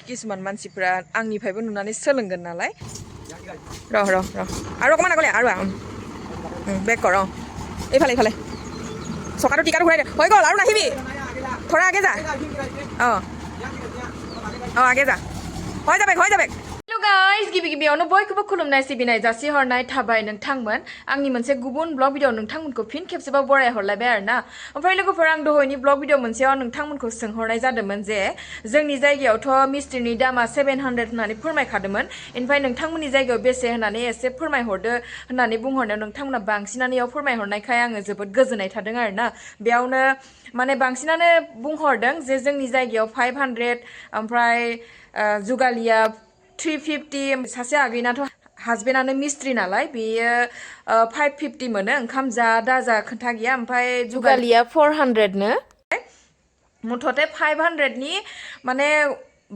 किसुमान मानसिफ्रा आंनिफ्रायबो नुनानै सोलोंगोन नालाय र आरो अकमान আগলে আৰু বেক কৰ এইফালে এইফালে চকাটো টিকাটো ঘূৰাই দে হৈ গ'ল আৰু নাহিবি থৰা আগে যা আগে যা হৈ যাবে Hello guys, गिबि-गिबियावनो बयखौबो खुलुमनाय सिबिनाय जासिहरनाय थाबाय नोंथांमोन आंनि मोनसे गुबुन ब्लग भिडिअ नोंथांमोनखौ फिन खेबसेबाव बराय हरलायबाय आरोना ओमफ्राय लोगोफोर आं दहायनि ब्लग भिडिअ मोनसेयाव नोंथांमोनखौ सोंहरनाय जादोंमोन जे जोंनि जायगायावथ' मिस्ट्रिनि दामा 700 होननानै फोरमायखादोंमोन ओमफ्राय नोंथांमोननि जायगायाव बेसे होननानै एसे फोरमायहरदो होननानै बुंहरनायाव नोंथांमोना बांसिनानो याव फोरमायहरनायखाय आङो जोबोद गोजोननाय थादों आरोना बेयावनो माने बांसिनानो बुंहरदों जे जोंनि जायगायाव 500 ओमफ्राय जुगालिया 350 सासे आगैनाथ' हासबेन्डानो मिस्ट्रि नालाय बेयो 550 मोनो ओंखाम जा दाजा खोथा गैया ओमफ्राय जुगालिया 400 नो मुथते 500 नि माने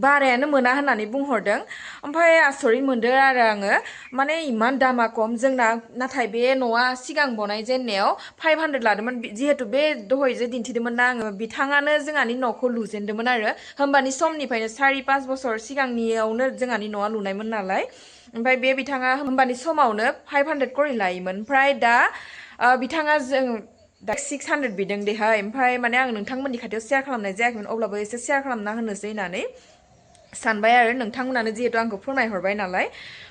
बारायानो मोना होननानै बुंहरदों ओमफ्राय आसरित मोनदों आरो आङो माने इमान दामा खम जोंना नाथाय बे न'आ सिगां बनाय जेननायाव 500 लादोंमोन जिहेतु बे दहाय जे दिन्थिदोंमोन ना आङो बिथाङानो जोंहानि न'खौ लुजेनदोंमोन आरो होमबानि समनिफ्रायनो 4-5 बोसोर सिगांनियावनो जोंहानि न'आ लुनायमोन नालाय ओमफ्राय बे बिथाङा होमबानि समावनो 500 करि लायोमोन ओमफ्राय दा बिथाङा जों दा 600 बिदों देहाय ओमफ्राय माने आं नोंथांमोननि खाथियाव शेयार खालामनाय जायाखैमोन अब्लाबो एसे शेयार खालामना होनोसै होननानै सानबाय आरो नोंथांमोनानो जिहेतु आंखौ फोरमायहरबाय नालाय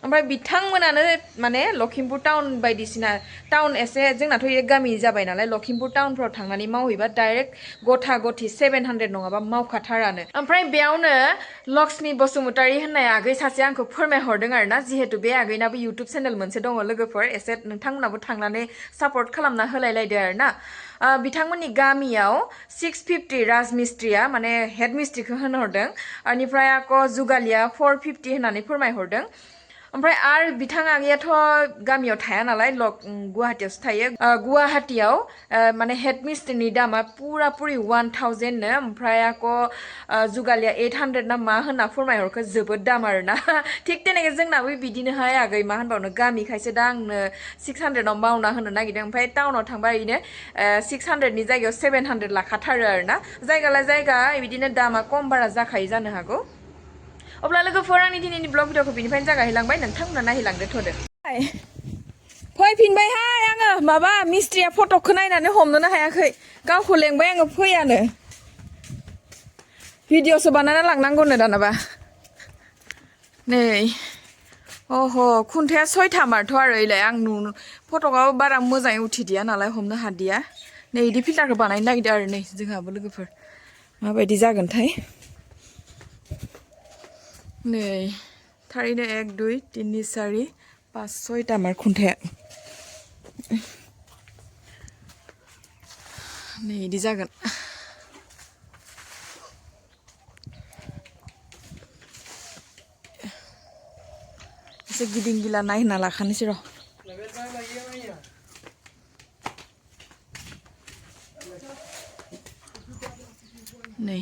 ओमफ्राय बिथांमोनानो माने लखिमपुर टाउन बायदिसिना टाउन एसे जोंनाथ' ये गामि जाबाय नालाय लखिमपुर टाउनफ्राव थांनानै मावहैबा डाइरेक्ट गथा गथि 700 नङाबा मावखाथारानो ओमफ्राय बेयावनो लक्ष्मी बसुमतारी होननाय आगै सासे आंखौ फोरमायहरदों आरोना जिहेतु बे आगैनाबो इउटुब चेनेल मोनसे दङ लोगोफोर एसे नोंथांमोनाबो थांनानै सापर्ट खालामना होलायलायदो आरोना बिथांमोननि गामियाव 650 राजमिस्ट्रिया माने हेड मिस्ट्रिखौ होनहरदों बेनिफ्राय आको जुगालिया 450 होननानै फोरमायहरदों ओमफ्राय आरो बिथां आगैयाथ' गामियाव थाया नालाय गुवाहाटीयावसो थायो गुवाहाटीयाव माने हेड मिस्ट्रिनि दामा पुरा पुरि 1000 नो ओमफ्राय आको जुगालिया 800 ना मा होनना फोरमायहरखो जोबोद दाम आरोना थिग तेनेके जोंनाबो बिदिनोहाय आगै मा होनबावनो गामिखायसो दा आंनो 600 आव मावना होनो नागिरदों ओमफ्राय टाउनाव थांबा ओरैनो 600 नि जायगायाव 700 लाखाथारो आरोना जायगा लाय जायगा बिदिनो दामा खम बारा जाखायो जानो हागौ अब्ला लोगोफोर आंनि दिनैनि ब्लग भिडिअखौ बिनिफ्रायनो जागायलांबाय नोंथांमोना नायलांदो थोदो फैफिनबायहाय आङो माबा मिस्ट्रिया फटकखौ नायनानै हमनोनो हायाखै गावखौ लेंबाय आङो फैयानो भिडिअसो बानायना लांनांगौनो दानाबा नै अह खुन्थाया 6था मारथ' आरो इलाय आं फटकआव बारा मोजाङै उथिदिया नालाय हमनो हादिया नै इदि फिल्टारखौ बानायनो नागिरदों आरो नै जोंहाबो लोगोफोर माबायदि जागोनथाय नै थारैनो 1 2 3 4 5 6था मार खुन्थाया नै इदि जागोन एसे गिदिं गिला नायना लाखानोसै र' नै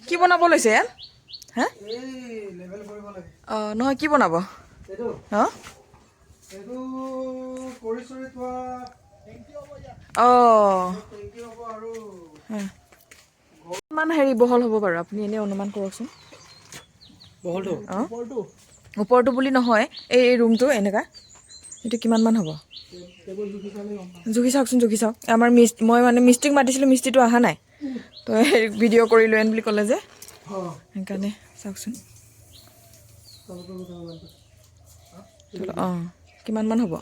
কি বনাব লৈছে হা নহয় কি বনাব কিমান হেৰি বহল হ'ব বাৰু আপুনি এনে অনুমান কৰকচোন ওপৰটো বুলি নহয় এই ৰুমটো এনেকা এইটো কিমান মান হ'ব জুখি চাওকচোন জুখি চাওক আমাৰ মই মানে মিস্ত্ৰীক মাতিছিলোঁ মিস্ত্ৰীটো অহা নাই তো ভিডিঅ' কৰি লৈ বুলি ক'লে যে সেইকাৰণে চাওকচোন কিমান মান হ'ব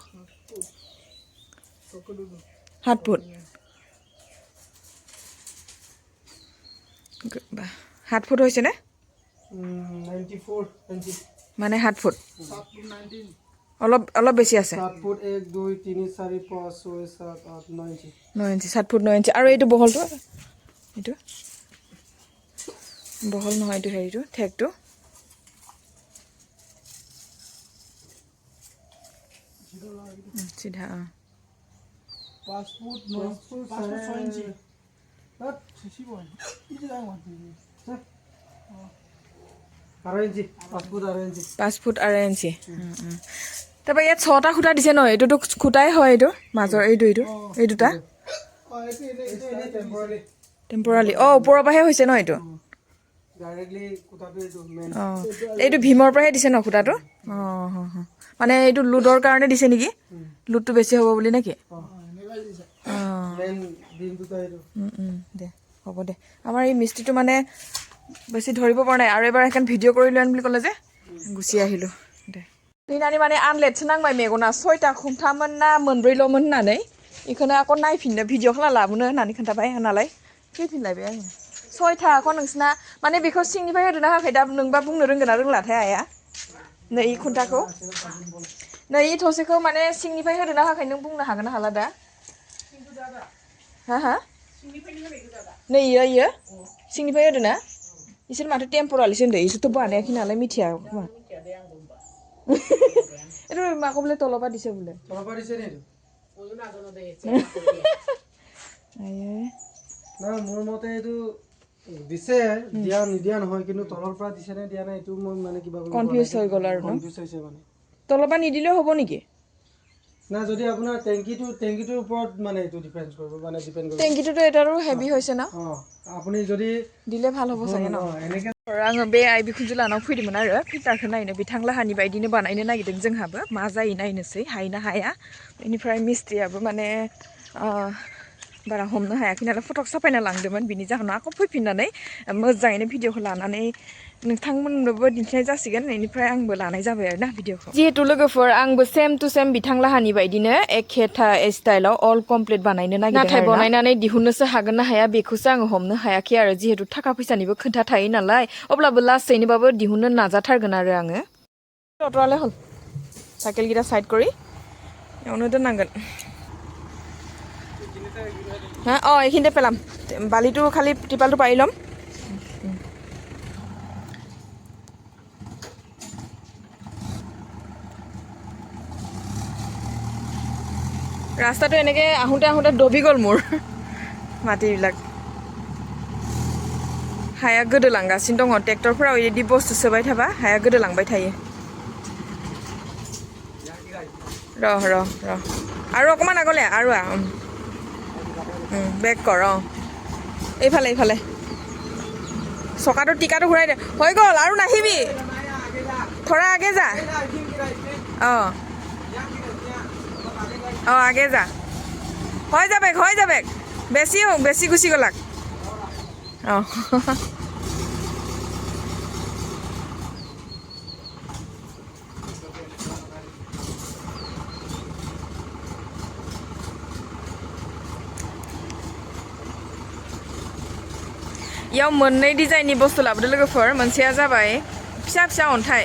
7 ফুট 7 ফুট হৈছেনে মানে 7 ফুট অলপ বেছি আছে 7 ফুট 1 2 3 4 5 6 7 8 9 ইঞ্চি 7 ফুট 9 ইঞ্চি আৰু এইটো বহলটো এইটো বহল নহয় এইটো হেৰিটো ঠেকটো সিধা 5 ফুট 9 ফুট 6 ইঞ্চি তাত ছিছিব ইজি যায় মাতি 5 ফুট 8 ইঞ্চি তাৰপৰা ইয়াত 6টা খুঁটা দিছে ন এইটোতো খুঁটাই হয় এইটো মাজৰ এই দুটা টেম্পৰালি ওপৰৰ পৰাহে হৈছে ন এইটো ডাইৰেক্টলি কুটাটো এইটো মেইন এইটো ভীমৰ পৰাহে দিছে ন খুটাটো মানে এইটো লুডৰ কাৰণে দিছে নেকি লুডটো বেছি হ'ব বুলি নেকি মেইন বিমটো এইটো দে হ'ব দে আমাৰ এই মিস্ত্ৰীটো মানে বেছি ধৰিব পৰা নাই আৰু এবাৰ এখন ভিডিঅ' কৰি লৈ আন বুলি ক'লে যে গুচি আহিলোঁ দে दिनानि माने आनलेटसो नांबाय मेगना 6टा खुन्थामोन ना मोनब्रैल'मोन होननानै इखौनो आक' नायफिननो भिडिअ खालामना लाबोनो होननानै खोन्थाबाय नालाय फैफिनलायबाय आङो 6टाखौ नोंसिना माने बेखौ सिंनिफ्राय होदोना होआखै दा नोंबा बुंनो रोंगोन ना रोंलाथाय आइया नै खुन्थाखौ नै थसेखौ माने सिंनिफ्राय होदोना होआखै नों बुंनो हागोन ना हाला दा हा हा नै इयो सिंनिफ्राय होदोना इसोर माथो टेम्परारिसो होनदो इसोरथ' बानायाखै नालाय मिथिया खोमा এইটো মাকো বোলে তলপা দিছে বোলে নেকি না মোৰ মতে এইটো দিছে দিয়া নিদিয়া নহয় কিন্তু তলৰ পৰা দিছে নে দিয়া নাই এইটো মই মানে কিবা কনফিউজ হৈ গ'ল আৰু কনফিউজ হৈছে মানে তলপা নিদিলেও হ'ব নেকি না যদি আপোনাৰ টেংকিটোৰ ওপৰত মানে এইটো ডিপেন্ড কৰিব মানে ডিপেন্ড কৰিব টেংকিটোতো এটাৰো হেভি হৈছে ন আপুনি যদি দিলে ভাল হ'ব চাগে ন এনেকে आङो बे आइ बिखुनजो लानाव फैदोंमोन आरो फिल्टारखौ नायनो बिथांलाहानि बायदिनो बानायनो नागिरदों जोंहाबो मा जायो नायनोसै हायोना हाया बेनिफ्राय मिस्ट्रियाबो माने बारा हमनो हायाखै नालाय फटक साफायना लांदोंमोन बिनि जाहोनाव आक' फैफिननानै मोजाङैनो भिडिअखौ लानानै नोंथांमोननोबो दिन्थिनाय जासिगोन बेनिफ्राय आंबो लानाय जाबाय आरो ना भिडिअखौ जिहेतु लोगोफोर आंबो सेम टु सेम बिथांलाहानि बायदिनो एखेथा स्टाइलाव अल कमप्लिट बानायनो नागिरदों नाथाय बनायनानै दिहुननोसो हागोन ना हाया बेखौसो आङो हमनो हायाखै आरो जिहेतु थाखा फैसानिबो खोथा थायो नालाय अब्लाबो लासैनोबाबो दिहुननो नाजाथारगोन आरो आङो अट'आलाय हल साइकेलगिरा साइड কৰি एवनो दोननांगोन हा এইখিনিতে পেলাম বালিটো খালি টিপালটো পাৰি ল'ম ৰাস্তাটো এনেকে আহোঁতে আহোঁতে দবি গ'ল মোৰ মাটিবিলাক हाया गोदोलांगासिनो दङ ट्रेक्टरफोराव इदि बुस्थु सोबाय थाबा हाया गोदोलांबाय थायो र আৰু অকমান আগলে আৰু বেক কৰ এইফালে চকাটো টিকাটো ঘূৰাই দে হৈ গ'ল আৰু নাহিবি থৰা আগে যা আগে যা হৈ যাবে বেছি গুচি গ'লাক याव मोननै डिजाइननि बुस्थु लाबोदो लोगोफोर मोनसेया जाबाय फिसा फिसा अन्थाइ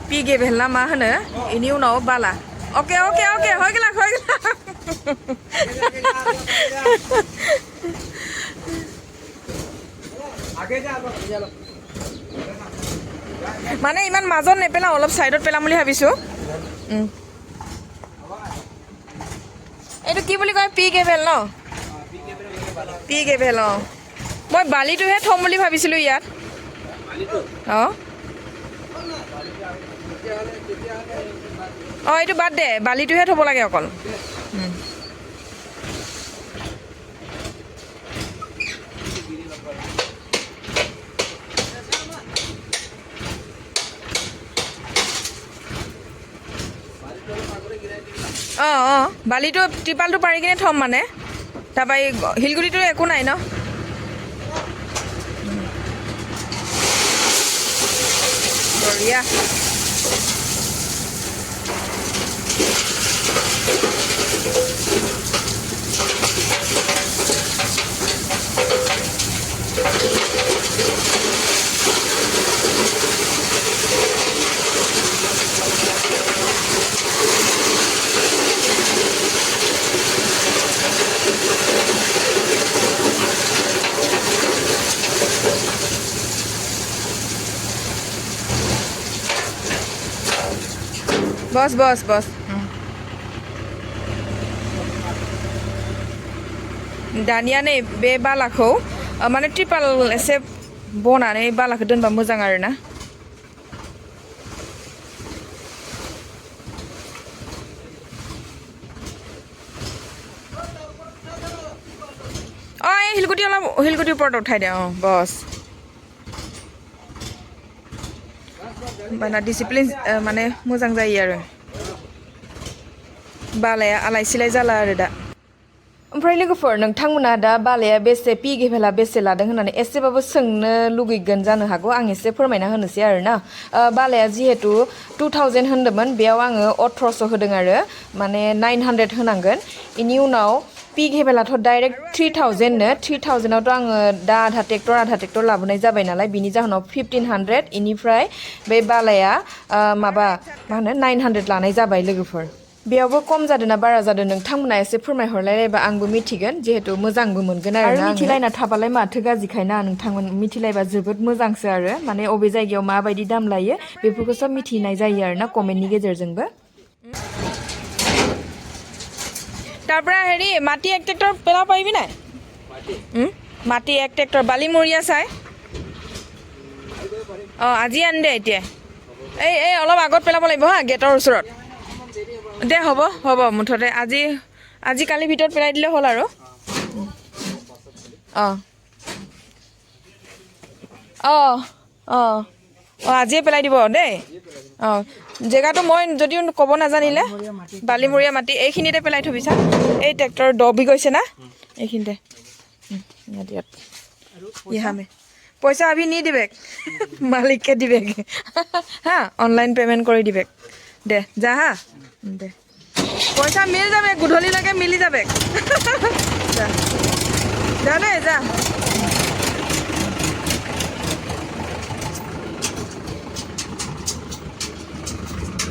पि गेबेल ना मा होनो इनि उनाव बाला ओके হৈ গ'ला মানে ইমান মাজত নেপেলাওঁ অলপ সাইডত পেলাম বুলি ভাবিছোঁ এইটো কি বুলি কয় পি গেবেল ন পি গেবেল মই বালিটোহে থ'ম বুলি ভাবিছিলোঁ ইয়াত এইটো বাদ দে বালিটোহে থ'ব লাগে অকল বালিটো টিপালটো পাৰি কিনে থ'ম মানে তাৰপৰা এই শিলগুটিটো একো নাই ন বঢ়িয়া बस दानिया नै बे बालाखौ माने ट्रिपाल एसे बनानै बालाखौ दोनबा मोजां आरोना শিলগুটি ওপৰত উঠাই দে বছ होमबाना डिसिप्लिन माने मोजां जायो आरो बालाया आलाय सिलाय जाला आरो दा ओमफ्राय लोगोफोर नोंथांमोना दा बालाया बेसे पि गेभेला बेसे लादों होननानै एसेबाबो सोंनो लुगैगोन जानो हागौ आं एसे फोरमायना होनोसै आरो ना बालाया जिहेतु 2000 होन्दोंमोन बेयाव आङो 1800 होदों आरो माने 900 होनांगोन इनि उनाव पि गेभेलाथ' डाइरेक्ट 3000 नो 3000 आवथ' आङो दा आधा ट्रेक्टर लाबोनाय जाबाय नालाय बिनि जाहोनाव 1500 इनिफ्राय बे बालाया माबा मा होनो 900 लानाय जाबाय लोगोफोर बेयावबो खम जादों ना बारा जादों नोंथांमोना एसे फोरमायहरलायलायबा आंबो मिथिगोन जिहेतु मोजांबो मोनगोन आरो मिथिलायना थाबालाय माथो गाज्रिखायना नोंथांमोन मिथिलायबा जोबोद मोजांसो आरो माने अबे जायगायाव माबायदि दाम लायो बेफोरखौ सब मिथिनाय जायो आरो ना कमेन्टनि गेजेरजोंबो তাৰপৰা হেৰি মাটি এক ট্ৰেক্টৰ পেলাব পাৰিবি নাই মাটি এক ট্ৰেক্টৰ বালিমৰীয়া চাই অঁ আজি আন দে এতিয়া এই অলপ আগত পেলাব লাগিব হা গেটৰ ওচৰত দে হ'ব মুঠতে আজি কালিৰ ভিতৰত পেলাই দিলে হ'ল আৰু আজিয়ে পেলাই দিব দেই জেগাটো মই যদিও ক'ব নাজানিলে বালিমৰীয়া মাটি এইখিনিতে পেলাই থবি চা এই ট্ৰেক্টৰ দবি গৈছে না এইখিনিতে ইয়ামে পইচা আভি নি দিবে মালিককে দিবে হা অনলাইন পেমেন্ট কৰি দিবে দে যা হা দে পইচা মিল যাবে গধূলিলৈকে মিলি যাবে যা যা দে যা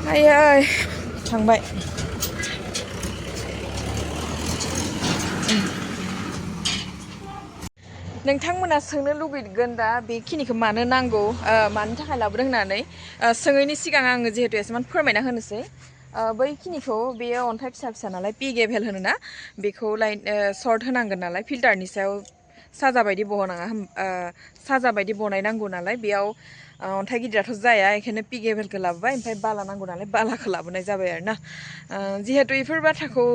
आय थांबाय नोंथांमोना सोंनो लुगैगोन दा बेखिनिखौ मानो नांगौ मानि थाखाय लाबोदों होननानै सोङैनि सिगां आङो जिहेतु एसेमान फोरमायना होनोसै बैखिनिखौ बेयो अन्थाइ फिसा फिसा नालाय पि गेभेल होनोना बेखौ सर्ट होनांगोन नालाय फिल्टारनि सायाव साजा बायदि बनायनांगौ नालाय बेयाव अन्थाइ गिदिराथ' जाया बेखायनो पि गेभेलखौ लाबोबाय ओमफ्राय बाला नांगौ नालाय बालाखौ लाबोनाय जाबाय आरो ना जिहेतु बेफोर बाथ्राखौ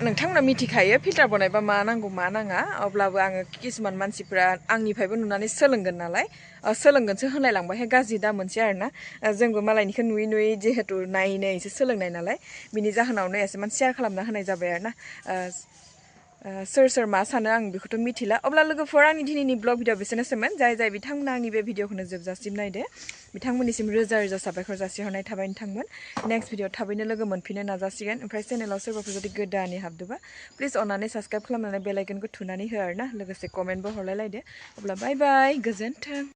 नोंथांमोना मिथिखायो फिल्टार बनायबा मा नांगौ मा नाङा अब्लाबो आङो किसुमान मानसिफ्रा आंनिफ्रायबो नुनानै सोलोंगोन नालाय सोलोंगोनसो होनलायलांबाय गाज्रि दा मोनसे आरो ना जोंबो मालायनिखौ नुयै जिहेतु नायैसो सोलोंनाय नालाय बिनि जाहोनावनो एसेमान शेयार खालामना होनाय जाबाय आरो ना सोर मा सानो आं बेखौथ' मिथिला अब्ला लोगोफोर आंनि दिनैनि ब्लग भिडिअ बेसेनोसैमोन जाय बिथांमोना आंनि बे भिडिअखौनो जोबजासिम नायदो बिथांमोननिसिम रोजा रोजा साबायखर जासिहरनाय थाबाय नोंथांमोन नेक्स्ट भिडिअ थाबैनो लोगो मोनफिननो नाजासिगोन ओमफ्राय चेनेलाव सोरबाफोर जुदि गोदानै हाबदोंबा प्लिज अननानै साबस्क्राइब खालामनानै बेल आइकनखौ थुनानै हो आरो ना लोगोसे कमेन्टबो हरलायलायदो अब्ला बाय बाय गोजोन्थों